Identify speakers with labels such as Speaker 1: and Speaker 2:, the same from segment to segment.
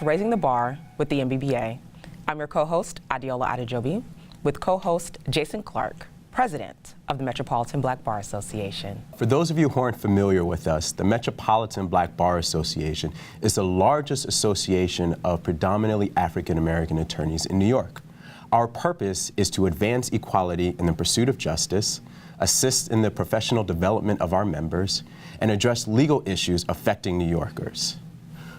Speaker 1: Raising the Bar with the MBBA. I'm your co-host, Adeola Adejobi, with co-host Jason Clark, president of the Metropolitan Black Bar Association.
Speaker 2: For those of you who aren't familiar with us, the Metropolitan Black Bar Association is the largest association of predominantly African-American attorneys in New York. Our purpose is to advance equality in the pursuit of justice, assist in the professional development of our members, and address legal issues affecting New Yorkers.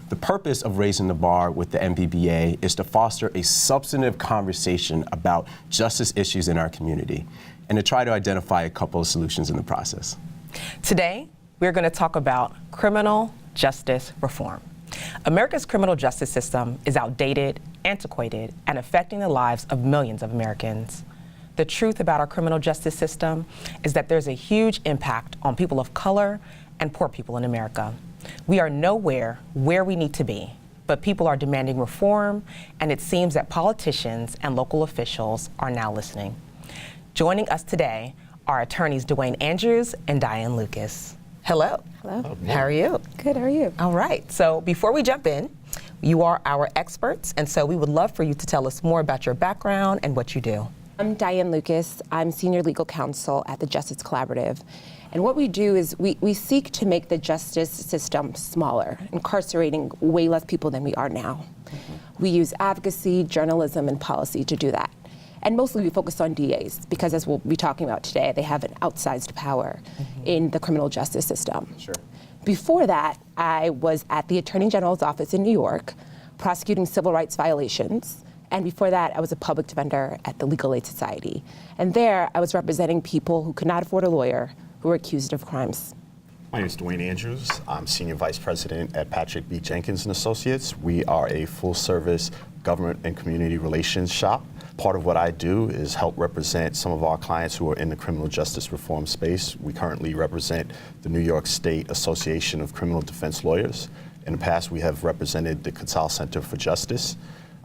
Speaker 2: The purpose of Raising the Bar with the MBBA is to foster a substantive conversation about justice issues in our community and to try to identify a couple of solutions in the process.
Speaker 1: Today, we're going to talk about criminal justice reform. America's criminal justice system is outdated, antiquated, and affecting the lives of millions of Americans. The truth about our criminal justice system is that there's a huge impact on people of color and poor people in America. We are nowhere where we need to be, but people are demanding reform, and it seems that politicians and local officials are now listening. Joining us today are attorneys Duane and Diane Lucas. Hello.
Speaker 3: Hello.
Speaker 1: How are you?
Speaker 3: Good, how are you?
Speaker 1: All right, so before we jump in, you are our experts, and so we would love for you to tell us more about your background and what you do.
Speaker 3: I'm Diane Lucas. I'm senior legal counsel at the Justice Collaborative. And what we do is we seek to make the justice system smaller, incarcerating way less people than we are now. We use advocacy, journalism, and policy to do that. And mostly we focus on DAs because, as we'll be talking about today, they have an outsized power in the criminal justice system.
Speaker 2: Sure.
Speaker 3: Before that, I was at the Attorney General's office in New York, prosecuting civil rights violations. And before that, I was a public defender at the Legal Aid Society. And there, I was representing people who could not afford a lawyer who were accused of crimes.
Speaker 4: My name is Duane Andrews. I'm Senior Vice President at Patrick B. Jenkins & Associates. We are a full-service government and community relations shop. Part of what I do is help represent some of our clients who are in the criminal justice reform space. We currently represent the New York State Association of Criminal Defense Lawyers. In the past, we have represented the Cattell Center for Justice.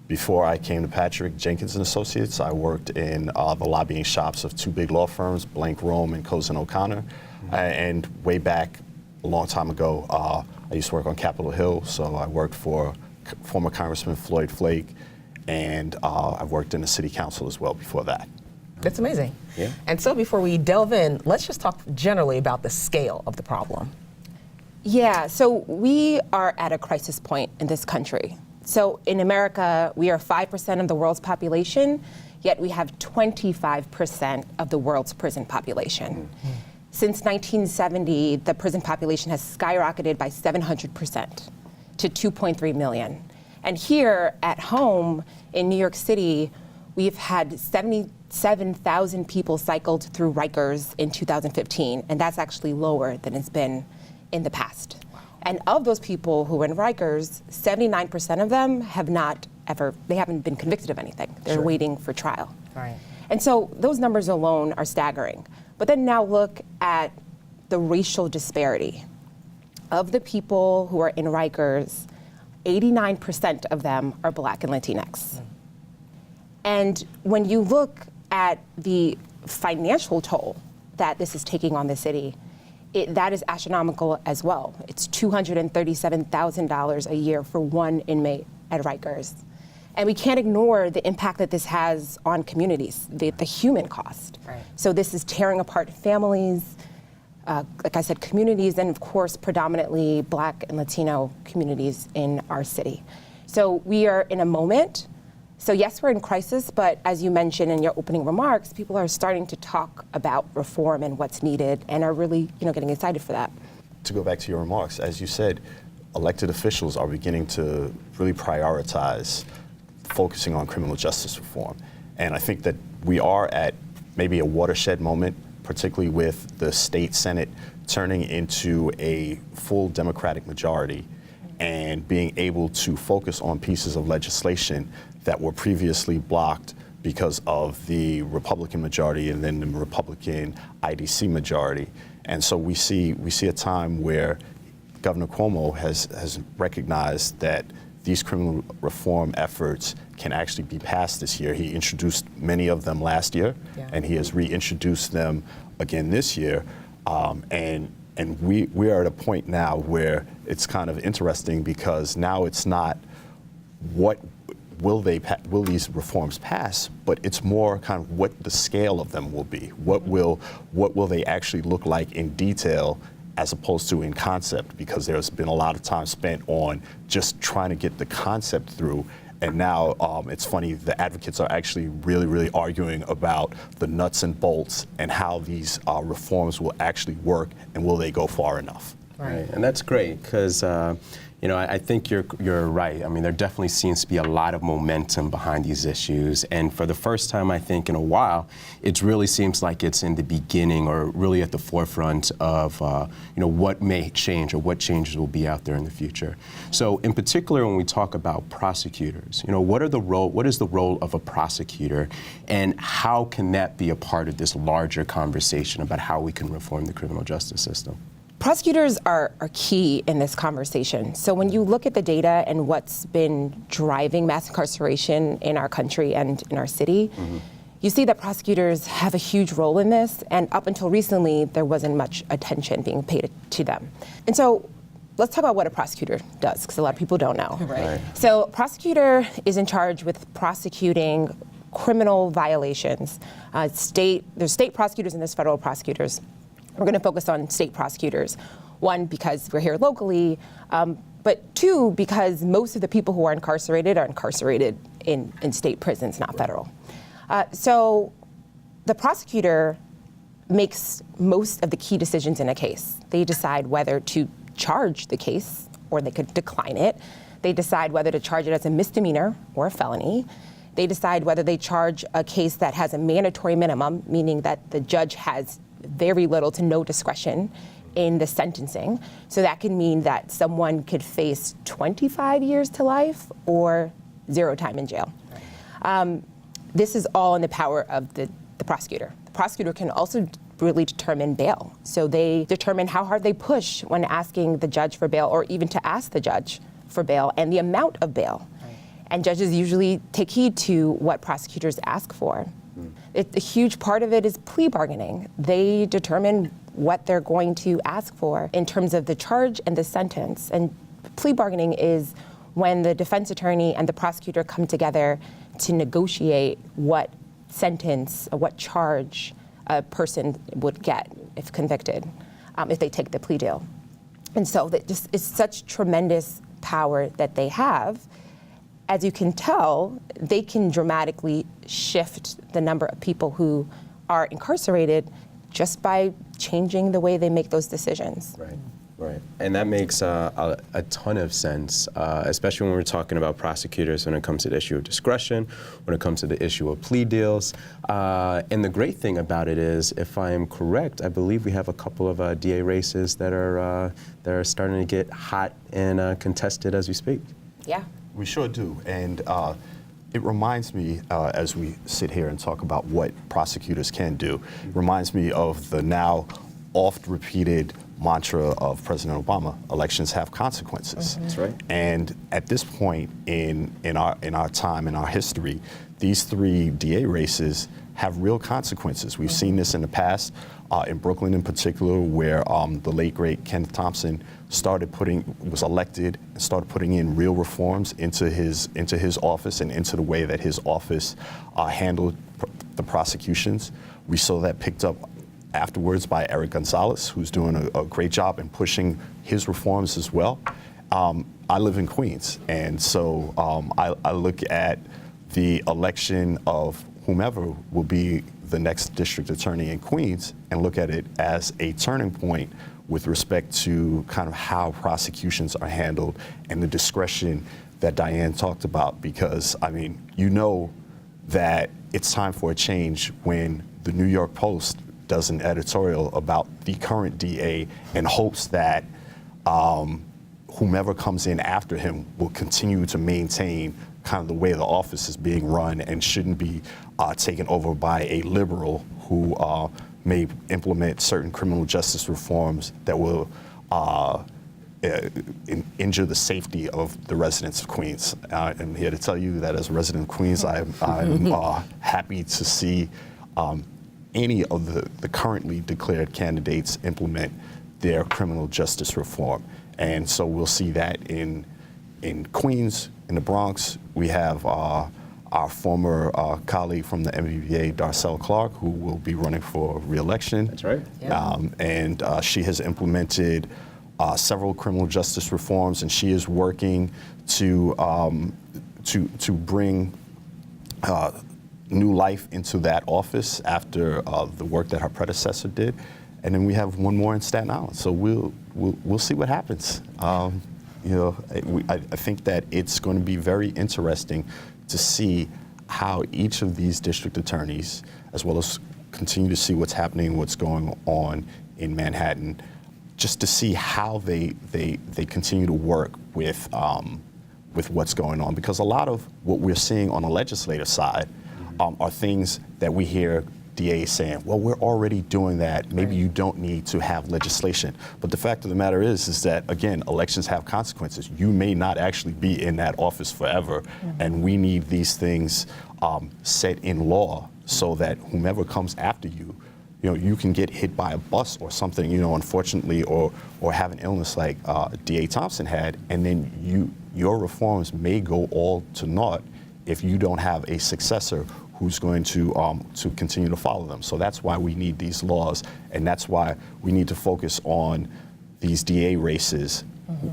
Speaker 4: Before I came to Patrick Jenkins & Associates, I worked in the lobbying shops of two big law firms, Blank Rome and Cozen O'Connor. And way back, a long time ago, I used to work on Capitol Hill, so I worked for former Congressman Floyd Flake, and I've worked in the city council as well before that.
Speaker 1: That's amazing.
Speaker 4: Yeah.
Speaker 1: And so before we delve in, let's just talk generally about the scale of the problem.
Speaker 3: Yeah, so we are at a crisis point in this country. So in America, we are 5% of the world's population, yet we have 25% of the world's prison population. Since 1970, the prison population has skyrocketed by 700% to 2.3 million. And here at home in New York City, we've had 77,000 people cycled through Rikers in 2015, and that's actually lower than it's been in the past. And of those people who were in Rikers, 79% of them they haven't been convicted of anything. They're waiting for trial.
Speaker 1: Right.
Speaker 3: And so those numbers alone are staggering. But then now look at the racial disparity. Of the people who are in Rikers, 89% of them are Black and Latinx. And when you look at the financial toll that this is taking on the city, that is astronomical as well. It's $237,000 a year for one inmate at Rikers. And we can't ignore the impact that this has on communities, the human cost.
Speaker 1: Right.
Speaker 3: So this is tearing apart families, like I said, communities, and of course, predominantly Black and Latino communities in our city. So we are in a moment. So yes, we're in crisis, but as you mentioned in your opening remarks, people are starting to talk about reform and what's needed and are really, getting excited for that.
Speaker 4: To go back to your remarks, as you said, elected officials are beginning to really prioritize focusing on criminal justice reform. And I think that we are at maybe a watershed moment, particularly with the state Senate turning into a full Democratic majority and being able to focus on pieces of legislation that were previously blocked because of the Republican majority and then the Republican IDC majority. And so we see a time where Governor Cuomo has recognized that these criminal reform efforts can actually be passed this year. He introduced many of them last year, and he has reintroduced them again this year. And we are at a point now where it's kind of interesting because now it's not what will these reforms pass, but it's more kind of what the scale of them will be. What will they actually look like in detail as opposed to in concept, because there's been a lot of time spent on just trying to get the concept through. And now it's funny, the advocates are actually really arguing about the nuts and bolts and how these reforms will actually work and will they go far enough.
Speaker 2: Right, and that's great because I think you're right. I mean, there definitely seems to be a lot of momentum behind these issues, and for the first time, I think, in a while, it really seems like it's in the beginning or really at the forefront of what may change or what changes will be out there in the future. So, in particular, when we talk about prosecutors, what is the role of a prosecutor, and how can that be a part of this larger conversation about how we can reform the criminal justice system?
Speaker 3: Prosecutors are key in this conversation. So when you look at the data and what's been driving mass incarceration in our country and in our city, you see that prosecutors have a huge role in this, and up until recently, there wasn't much attention being paid to them. And so let's talk about what a prosecutor does, because a lot of people don't know.
Speaker 1: Right.
Speaker 3: So a prosecutor is in charge with prosecuting criminal violations. There's state prosecutors and there's federal prosecutors. We're going to focus on state prosecutors. One, because we're here locally, but two, because most of the people who are incarcerated in state prisons, not federal. So the prosecutor makes most of the key decisions in a case. They decide whether to charge the case, or they could decline it. They decide whether to charge it as a misdemeanor or a felony. They decide whether they charge a case that has a mandatory minimum, meaning that the judge has very little to no discretion in the sentencing. So that can mean that someone could face 25 years to life or 0 time in jail. This is all in the power of the prosecutor. The prosecutor can also really determine bail. So they determine how hard they push when asking the judge for bail, or even to ask the judge for bail, and the amount of bail. And judges usually take heed to what prosecutors ask for. A huge part of it is plea bargaining. They determine what they're going to ask for in terms of the charge and the sentence. And plea bargaining is when the defense attorney and the prosecutor come together to negotiate what sentence, what charge a person would get if convicted, if they take the plea deal. And so that just is such tremendous power that they have. As you can tell, they can dramatically shift the number of people who are incarcerated just by changing the way they make those decisions.
Speaker 2: Right. And that makes a ton of sense, especially when we're talking about prosecutors when it comes to the issue of discretion, when it comes to the issue of plea deals. And the great thing about it is, if I am correct, I believe we have a couple of DA races that are starting to get hot and contested as we speak.
Speaker 3: Yeah.
Speaker 4: We sure do, and it reminds me, as we sit here and talk about what prosecutors can do, it reminds me of the now oft-repeated mantra of President Obama: elections have consequences.
Speaker 2: That's right.
Speaker 4: And at this point in our time, in our history, these 3 DA races have real consequences. We've seen this in the past, in Brooklyn in particular, where the late great Kenneth Thompson was elected and started putting in real reforms into his office and into the way that his office handled the prosecutions. We saw that picked up afterwards by Eric Gonzalez, who's doing a great job in pushing his reforms as well. I live in Queens, and so I look at the election of whomever will be the next district attorney in Queens and look at it as a turning point with respect to kind of how prosecutions are handled and the discretion that Diane talked about. Because, I mean, that it's time for a change when the New York Post does an editorial about the current DA and hopes that whomever comes in after him will continue to maintain kind of the way the office is being run and shouldn't be taken over by a liberal who may implement certain criminal justice reforms that will injure the safety of the residents of Queens. I'm here to tell you that as a resident of Queens, I'm happy to see any of the currently declared candidates implement their criminal justice reform. And so we'll see that in Queens, in the Bronx, we have our former colleague from the MVPA, Darcel Clark, who will be running for re-election.
Speaker 2: That's right.
Speaker 1: Yeah.
Speaker 4: And she has implemented several criminal justice reforms, and she is working to bring new life into that office after the work that her predecessor did. And then we have one more in Staten Island. So we'll see what happens. I think that it's going to be very interesting to see how each of these district attorneys, as well as continue to see what's happening, what's going on in Manhattan, just to see how they continue to work with what's going on. Because a lot of what we're seeing on the legislative side are things that we hear DAs saying, well, we're already doing that. Maybe you don't need to have legislation. But the fact of the matter is that, again, elections have consequences. You may not actually be in that office forever, and we need these things set in law so that whomever comes after you, you can get hit by a bus or something, unfortunately, or have an illness like D.A. Thompson had, and then your reforms may go all to naught if you don't have a successor who's going to continue to follow them. So that's why we need these laws, and that's why we need to focus on these DA races,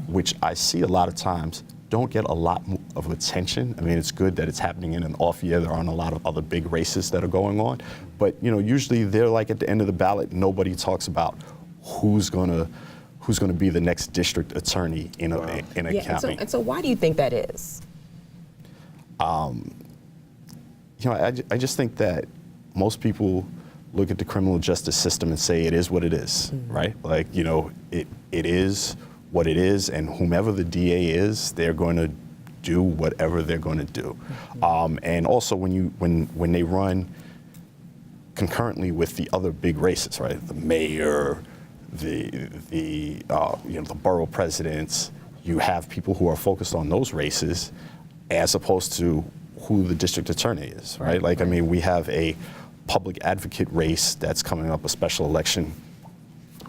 Speaker 4: which I see a lot of times don't get a lot of attention. I mean, it's good that it's happening in an off year. There aren't a lot of other big races that are going on, but usually they're like at the end of the ballot. Nobody talks about who's gonna be the next district attorney in a county.
Speaker 1: And so why do you think that is?
Speaker 4: I just think that most people look at the criminal justice system and say it is what it is, right? Like, it is what it is, and whomever the DA is, they're going to do whatever they're going to do. And also, when they run concurrently with the other big races, right? The mayor, the borough presidents, you have people who are focused on those races, as opposed to who the district attorney is, right? I mean, we have a public advocate race that's coming up, a special election.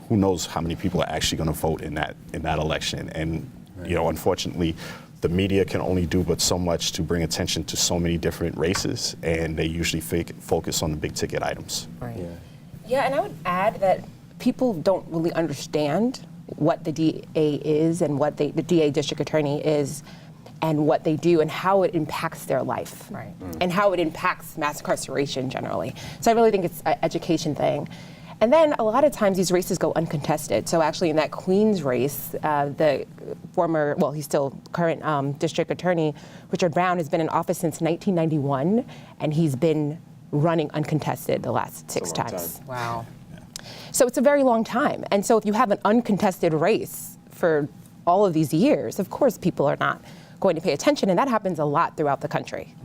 Speaker 4: Who knows how many people are actually going to vote in that election? And unfortunately, the media can only do but so much to bring attention to so many different races, and they usually focus on the big ticket items.
Speaker 1: Right.
Speaker 3: Yeah, and I would add that people don't really understand what the DA is and what the DA district attorney is, and what they do and how it impacts their life, and how it impacts mass incarceration generally. So I really think it's an education thing. And then a lot of times these races go uncontested. So actually in that Queens race, the former, well, he's still current district attorney, Richard Brown, has been in office since 1991, and he's been running uncontested the last 6 times.
Speaker 1: Wow.
Speaker 3: So it's a very long time. And so if you have an uncontested race for all of these years, of course people are not going to pay attention, and that happens a lot throughout the country.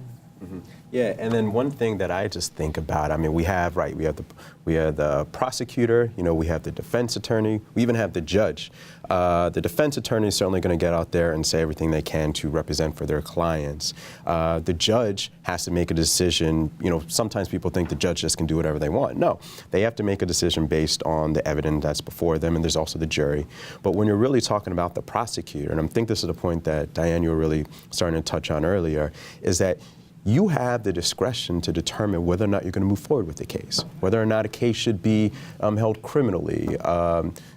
Speaker 2: Yeah, and then one thing that I just think about, I mean, we have the prosecutor, we have the defense attorney, we even have the judge. The defense attorney is certainly going to get out there and say everything they can to represent for their clients. The judge has to make a decision. Sometimes people think the judge just can do whatever they want. No, they have to make a decision based on the evidence that's before them, and there's also the jury. But when you're really talking about the prosecutor, and I think this is the point that Diane, you were really starting to touch on earlier, is that you have the discretion to determine whether or not you're going to move forward with the case, whether or not a case should be held criminally.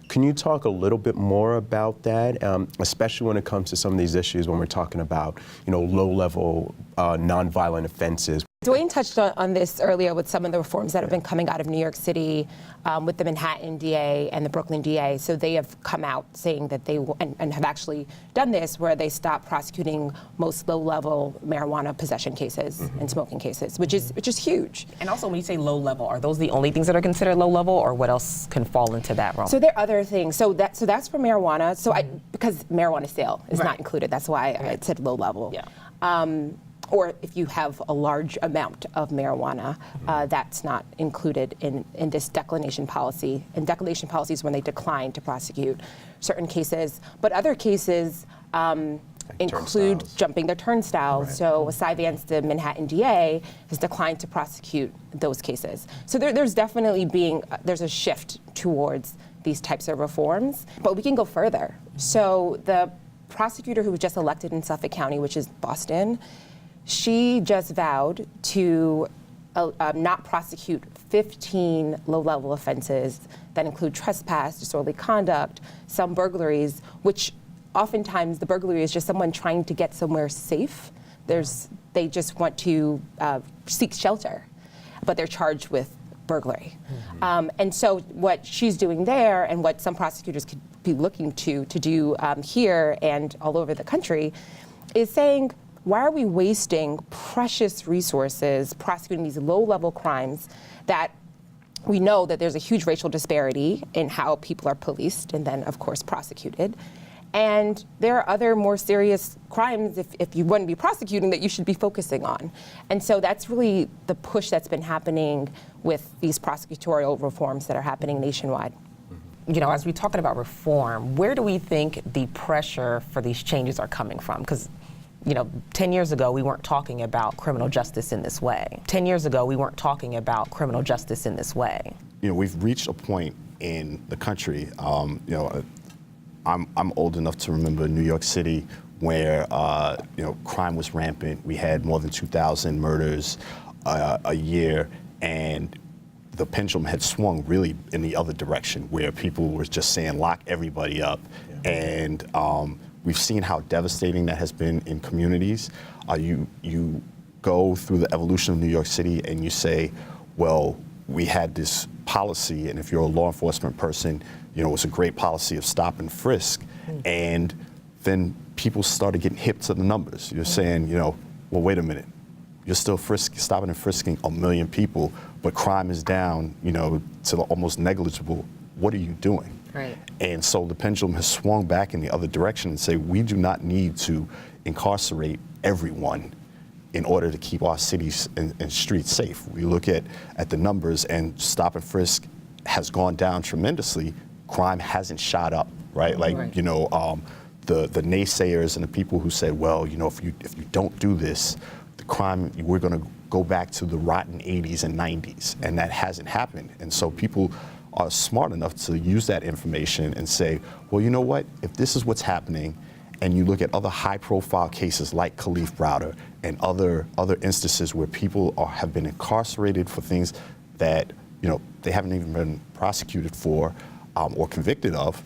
Speaker 2: Can you talk a little bit more about that, especially when it comes to some of these issues when we're talking about, low-level nonviolent offenses?
Speaker 3: Duane touched on this earlier with some of the reforms that have been coming out of New York City with the Manhattan DA and the Brooklyn DA. So they have come out saying that they will, and have actually done this, where they stop prosecuting most low-level marijuana possession cases and smoking cases, which is huge.
Speaker 1: And also, when you say low level, are those the only things that are considered low level, or what else can fall into that realm?
Speaker 3: So there are other things. So that's for marijuana. So because marijuana sale is not included, that's why I said low level.
Speaker 1: Yeah.
Speaker 3: Or if you have a large amount of marijuana, that's not included in this declination policy. And declination policy is when they decline to prosecute certain cases. But other cases include
Speaker 2: turnstiles.
Speaker 3: Jumping their turnstiles. So Cy Vance, the Manhattan DA, has declined to prosecute those cases. So there's definitely there's a shift towards these types of reforms. But we can go further. So the prosecutor who was just elected in Suffolk County, which is Boston, she just vowed to not prosecute 15 low-level offenses that include trespass, disorderly conduct, some burglaries, which oftentimes the burglary is just someone trying to get somewhere safe. They just want to seek shelter, but they're charged with burglary. And so what she's doing there, and what some prosecutors could be looking to do here and all over the country, is saying, why are we wasting precious resources prosecuting these low-level crimes that we know that there's a huge racial disparity in how people are policed and then, of course, prosecuted. And there are other more serious crimes, if you want to be prosecuting, that you should be focusing on. And so that's really the push that's been happening with these prosecutorial reforms that are happening nationwide.
Speaker 1: You know, as we're talking about reform, where do we think the pressure for these changes are coming from? Because, you know, 10 years ago, we weren't talking about criminal justice in this way. 10 years ago, we weren't talking about criminal justice in this way.
Speaker 4: You know, we've reached a point in the country, you know, I'm old enough to remember New York City where, you know, crime was rampant. We had more than 2,000 murders a year, and the pendulum had swung really in the other direction, where people were just saying, lock everybody up. Yeah. And we've seen how devastating that has been in communities. You go through the evolution of New York City and you say, well, we had this policy, and if you're a law enforcement person, you know, it was a great policy of stop and frisk. And then people started getting hip to the numbers. You're saying, you know, well, wait a minute. You're still stopping and frisking 1 million people, but crime is down, you know, to almost negligible. What are you doing?
Speaker 1: Right.
Speaker 4: And so the pendulum has swung back in the other direction and say, we do not need to incarcerate everyone in order to keep our cities and streets safe. We look at the numbers, and stop and frisk has gone down tremendously. Crime hasn't shot up, right? Like, right. You know, the naysayers and the people who said, well, you know, if you don't do this, the crime, we're going to go back to the rotten 80s and 90s, and that hasn't happened. And so people are smart enough to use that information and say, well, you know what, if this is what's happening, and you look at other high-profile cases like Khalif Browder and other instances where people have been incarcerated for things that, you know, they haven't even been prosecuted for or convicted of,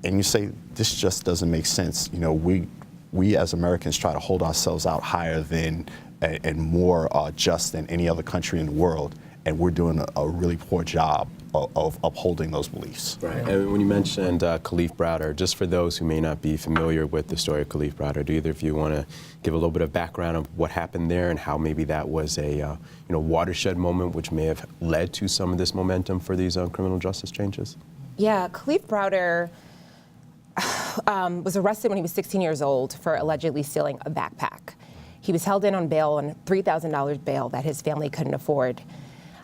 Speaker 4: and you say, this just doesn't make sense. You know, we as Americans try to hold ourselves out higher than and more just than any other country in the world, and we're doing a really poor job of upholding those beliefs.
Speaker 2: Right. And when you mentioned Khalif Browder, just for those who may not be familiar with the story of Khalif Browder, do either of you want to give a little bit of background of what happened there and how maybe that was a you know, watershed moment which may have led to some of this momentum for these criminal justice changes?
Speaker 3: Yeah, Khalif Browder was arrested when he was 16 years old for allegedly stealing a backpack. He was held in on bail, on $3,000 bail that his family couldn't afford.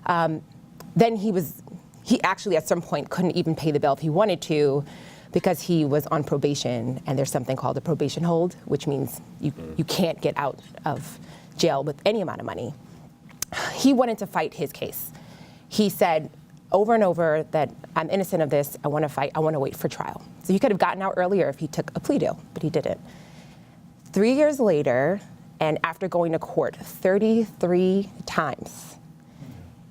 Speaker 3: Then he actually at some point couldn't even pay the bail if he wanted to, because he was on probation, and there's something called a probation hold, which means you can't get out of jail with any amount of money. He wanted to fight his case. He said over and over that I'm innocent of this, I want to fight, I want to wait for trial. So he could have gotten out earlier if he took a plea deal, but he didn't. 3 years later, and after going to court 33 times,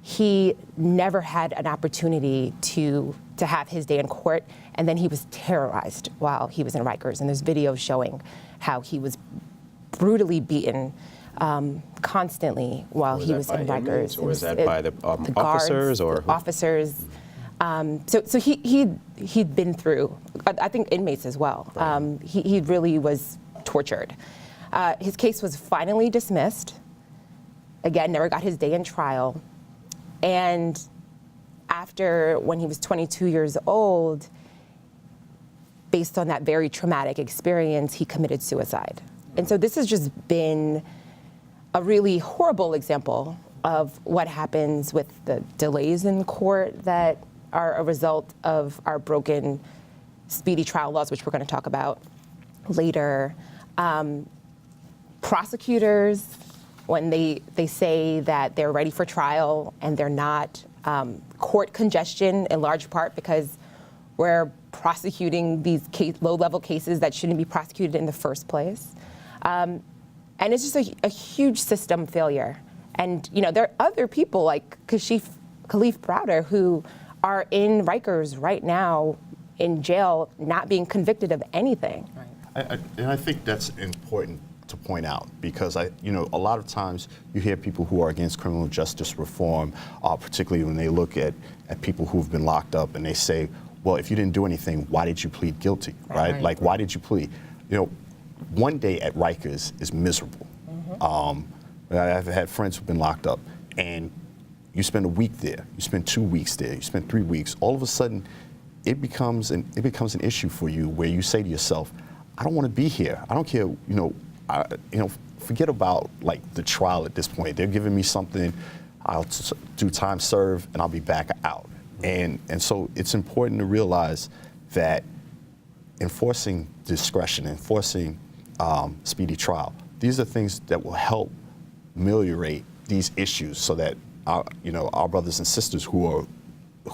Speaker 3: he never had an opportunity to have his day in court, and then he was terrorized while he was in Rikers. And there's videos showing how he was brutally beaten constantly while he was in Rikers.
Speaker 2: Or was that by the officers?
Speaker 3: Guards, officers. So he'd been through, I think inmates as well. Right. He really was tortured. His case was finally dismissed. Again, never got his day in trial. And after, when he was 22 years old, based on that very traumatic experience, he committed suicide. And so this has just been a really horrible example of what happens with the delays in court that are a result of our broken speedy trial laws, which we're going to talk about later. Prosecutors, when they say that they're ready for trial and they're not, court congestion in large part because we're prosecuting these low-level cases that shouldn't be prosecuted in the first place. And it's just a huge system failure. And there are other people like Khalif Browder who are in Rikers right now in jail, not being convicted of anything.
Speaker 4: And I think that's important to point out, because a lot of times you hear people who are against criminal justice reform, particularly when they look at people who've been locked up and they say, well, if you didn't do anything, why did you plead guilty, right? Like, why did you plead? One day at Rikers is miserable. I've had friends who've been locked up, and you spend a week there, you spend 2 weeks there, you spend 3 weeks. All of a sudden, it becomes an issue for you where you say to yourself, I don't want to be here. I don't care. Forget about like the trial at this point. They're giving me something. I'll do time served, and I'll be back out. And so it's important to realize that enforcing discretion, enforcing speedy trial, these are things that will help ameliorate these issues, so that our brothers and sisters who are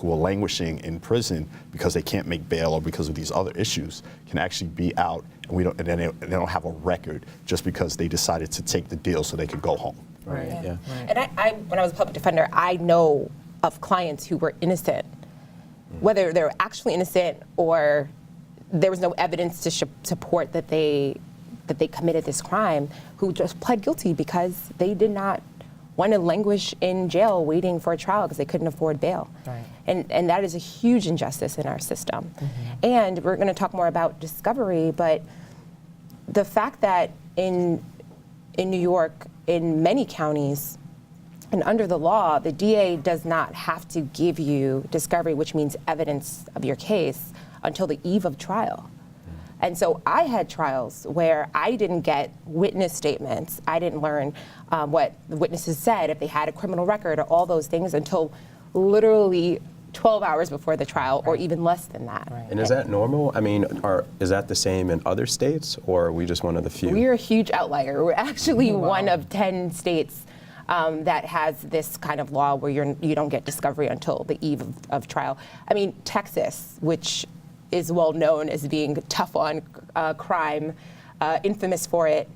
Speaker 4: languishing in prison because they can't make bail or because of these other issues can actually be out, and they don't have a record just because they decided to take the deal so they could go home.
Speaker 3: Right.
Speaker 2: Yeah.
Speaker 3: And I, when I was a public defender, I know of clients who were innocent, whether they're actually innocent or there was no evidence to support that they committed this crime, who just pled guilty because they did not want to languish in jail waiting for a trial because they couldn't afford bail.
Speaker 1: Right.
Speaker 3: And that is a huge injustice in our system. And we're going to talk more about discovery, but the fact that in New York, in many counties, and under the law, the DA does not have to give you discovery, which means evidence of your case, until the eve of trial. And so I had trials where I didn't get witness statements. I didn't learn what the witnesses said, if they had a criminal record, or all those things until literally 12 hours before the trial, or even less than that.
Speaker 1: Right.
Speaker 2: And is that normal? I mean, is that the same in other states, or are we just one of the few?
Speaker 3: We're a huge outlier. We're actually one of 10 states that has this kind of law where you don't get discovery until the eve of trial. I mean, Texas, which is well known as being tough on crime, infamous for it,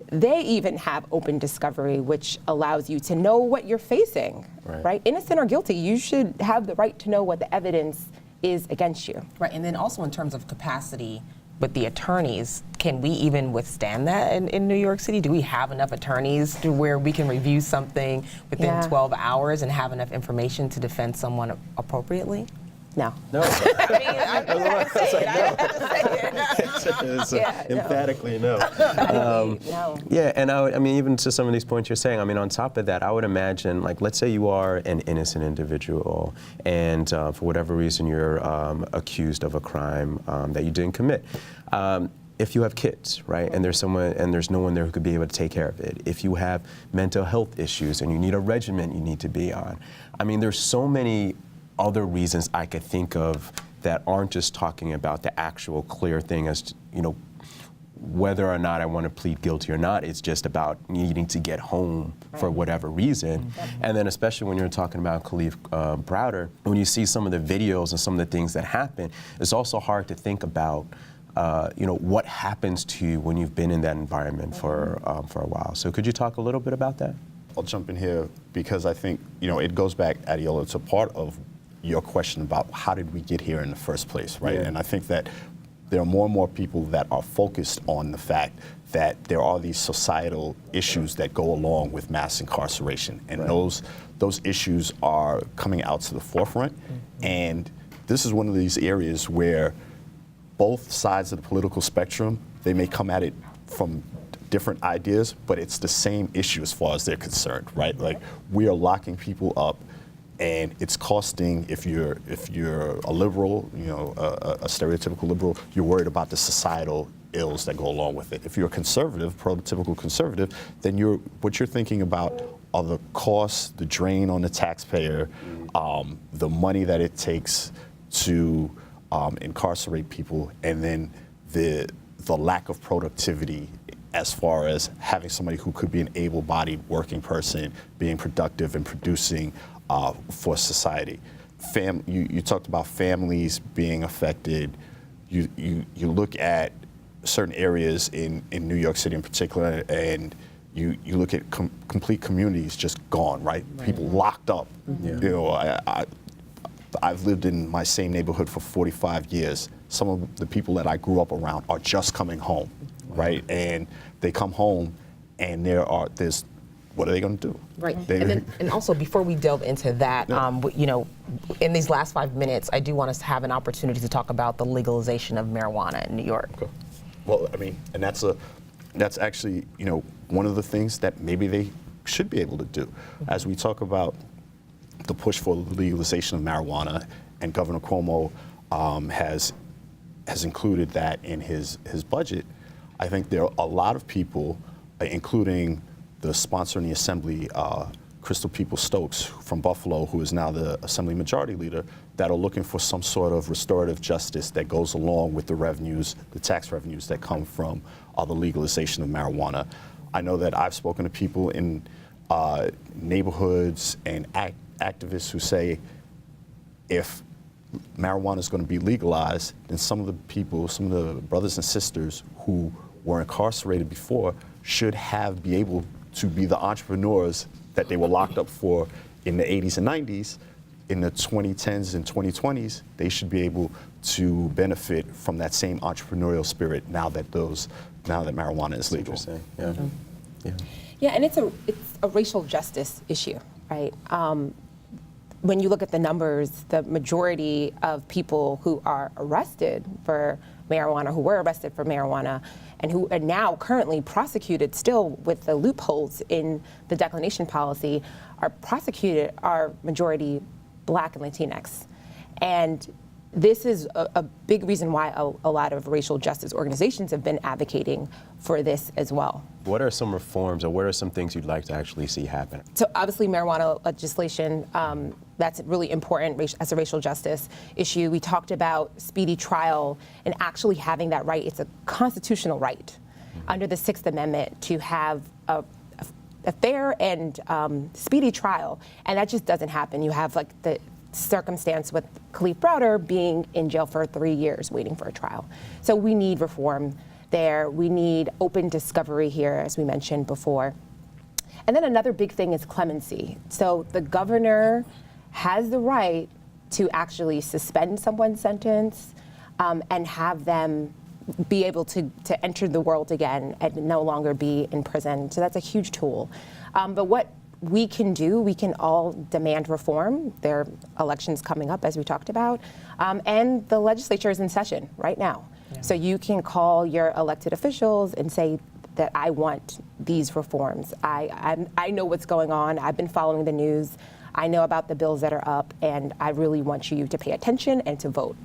Speaker 3: they even have open discovery, which allows you to know what you're facing, right? Innocent or guilty, you should have the right to know what the evidence is against you.
Speaker 1: Right, and then also in terms of capacity with the attorneys, can we even withstand that in New York City? Do we have enough attorneys to where we can review something within 12 hours and have enough information to defend someone appropriately?
Speaker 3: No.
Speaker 2: No. Emphatically no.
Speaker 3: No.
Speaker 2: Yeah, and I mean, even to some of these points you're saying, I mean, on top of that, I would imagine, like, let's say you are an innocent individual, and for whatever reason you're accused of a crime that you didn't commit. If you have kids, right, and there's no one there who could be able to take care of it. If you have mental health issues and you need a regimen you need to be on. I mean, there's so many other reasons I could think of that aren't just talking about the actual clear thing as, whether or not I want to plead guilty or not. It's just about needing to get home for whatever reason. And then especially when you're talking about Khalif Browder, when you see some of the videos and some of the things that happen, it's also hard to think about what happens to you when you've been in that environment for a while. So could you talk a little bit about that?
Speaker 4: I'll jump in here because I think, it goes back, Adeola, to part of your question about how did we get here in the first place, right?
Speaker 2: Yeah.
Speaker 4: And I think that there are more and more people that are focused on the fact that there are these societal issues that go along with mass incarceration. And those issues are coming out to the forefront. And this is one of these areas where both sides of the political spectrum, they may come at it from different ideas, but it's the same issue as far as they're concerned, right? Like, we are locking people up, and it's costing. If you're a liberal, a stereotypical liberal, you're worried about the societal ills that go along with it. If you're a conservative, prototypical conservative, then what you're thinking about are the costs, the drain on the taxpayer, the money that it takes to incarcerate people, and then the lack of productivity as far as having somebody who could be an able-bodied working person being productive and producing for society. you talked about families being affected. You look at certain areas in New York City in particular, and you look at complete communities just gone, right? People locked up. You know, I've lived in my same neighborhood for 45 years. Some of the people that I grew up around are just coming home, right? And they come home, and there's what are they going to do?
Speaker 1: Right. And also, before we delve into that, you know, in these last 5 minutes, I do want us to have an opportunity to talk about the legalization of marijuana in New York.
Speaker 4: Okay. Well, I mean, and that's actually, you know, one of the things that maybe they should be able to do. As we talk about the push for legalization of marijuana, and Governor Cuomo has included that in his budget, I think there are a lot of people, including the sponsor in the Assembly, Crystal Peoples-Stokes from Buffalo, who is now the Assembly Majority Leader, that are looking for some sort of restorative justice that goes along with the revenues, the tax revenues that come from the legalization of marijuana. I know that I've spoken to people in neighborhoods and activists who say if marijuana is going to be legalized, then some of the brothers and sisters who were incarcerated before should be able to be the entrepreneurs that they were locked up for in the 80s and 90s. In the 2010s and 2020s, they should be able to benefit from that same entrepreneurial spirit now that marijuana is legal.
Speaker 3: Yeah, and it's a racial justice issue, right? When you look at the numbers, the majority of people who are arrested for marijuana, who were arrested for marijuana, and who are now currently prosecuted still with the loopholes in the declination policy, are majority Black and Latinx. And this is a big reason why a lot of racial justice organizations have been advocating for this as well.
Speaker 2: What are some reforms, or what are some things you'd like to actually see happen?
Speaker 3: So obviously marijuana legislation, that's really important as a racial justice issue. We talked about speedy trial and actually having that right. It's a constitutional right under the 6th Amendment to have a fair and speedy trial, and that just doesn't happen. You have like the circumstance with Khalif Browder being in jail for 3 years waiting for a trial. So we need reform there. We need open discovery here, as we mentioned before. And then another big thing is clemency. So the governor has the right to actually suspend someone's sentence and have them be able to enter the world again and no longer be in prison. So that's a huge tool. But what we can do, we can all demand reform. There are elections coming up, as we talked about, and the legislature is in session right now. Yeah. So you can call your elected officials and say that I want these reforms. I know what's going on. I've been following the news. I know about the bills that are up, and I really want you to pay attention and to vote.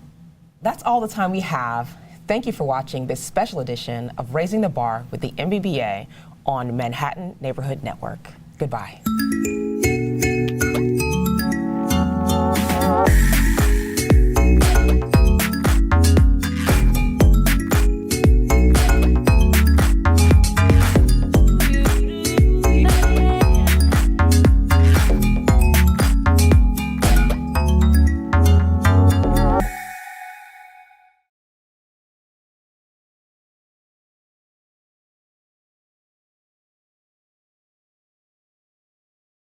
Speaker 1: That's all the time we have. Thank you for watching this special edition of Raising the Bar with the MBBA on Manhattan Neighborhood Network. Goodbye.